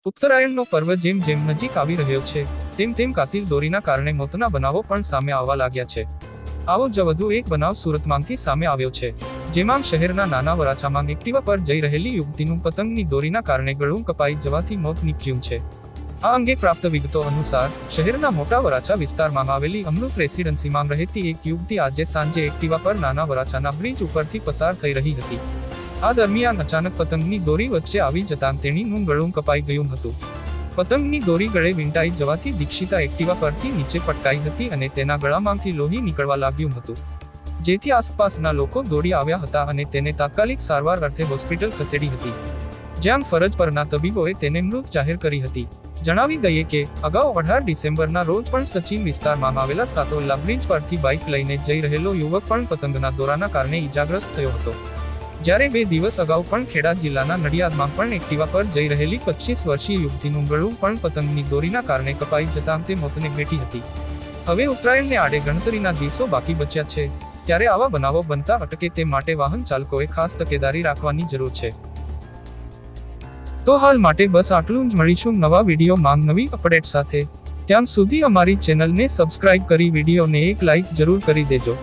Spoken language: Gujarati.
ઉત્તરાયણનો પર્વ જેમ જેમ નજીક આવી રહ્યો છે તેમ તેમ કાતિલ દોરીના કારણે મોતના બનાવો પણ સામે આવવા લાગ્યા છે। આવો જ વધુ એક બનાવ સુરતમાંથી સામે આવ્યો છે, જેમાં શહેરના નાના વરાછામાં એક્ટિવા પર જઈ રહેલી યુવતીનું પતંગની દોરીના કારણે ગળું કપાઈ જવાથી મોત નીપજ્યું છે। આ અંગે પ્રાપ્ત વિગતો અનુસાર શહેરના મોટા વરાછા વિસ્તારમાં આવેલી અમૃત રેસિડેન્સીમાં રહેતી એક યુવતી આજે સાંજે એક્ટિવા પર નાના વરાછાના બ્રિજ ઉપરથી પસાર થઈ રહી હતી। આ દરમિયાન અચાનક પતંગની દોરી વચ્ચે આવી જતાં તેણીનું ગળું કપાઈ ગયું હતું। પતંગની દોરી ગળે વીંટાઈ જવાથી દીક્ષિતા એક્ટિવા પરથી નીચે પટકાઈ હતી અને તેના ગળામાંથી લોહી નીકળવા લાગ્યું હતું, જેથી આસપાસના લોકો દોડી આવ્યા હતા અને તેને તાત્કાલિક સારવાર અર્થે હોસ્પિટલ ખસેડી હતી, જ્યાં ફરજ પરના તબીબોએ તેને મૃત જાહેર કરી હતી। જણાવી દઈએ કે અગાઉ 18 ડિસેમ્બરના રોજ પણ સચિન વિસ્તારમાં આવેલા સાતોલ્લા બ્રિજ પરથી બાઇક લઈને જઈ રહેલો યુવક પણ પતંગના દોરાના કારણે ઈજાગ્રસ્ત થયો હતો, જ્યારે 2 દિવસ અગાઉ પણ ખેડા જિલ્લાના નડિયાદમાં પણ એક્ટિવા પર જઈ રહેલી 25 વર્ષીય યુવતીનું ગળું પણ પતંગની દોરીના કારણે કપાઈ જતાં તે મોતને ભેટી હતી। હવે ઉત્તરાયણને આડે ગણતરીના દિવસો બાકી બચ્યા છે, ત્યારે આવા બનાવો બનતા અટકે તે માટે વાહન ચાલકોએ ખાસ તકેદારી રાખવાની જરૂર છે। તો હાલ માટે બસ આટલું જ। મળીશું નવા વિડીયોમાં નવી અપડેટ સાથે। ત્યાં સુધી અમારી ચેનલને સબસ્ક્રાઇબ કરી વિડીયોને એક લાઇક જરૂર કરી દેજો।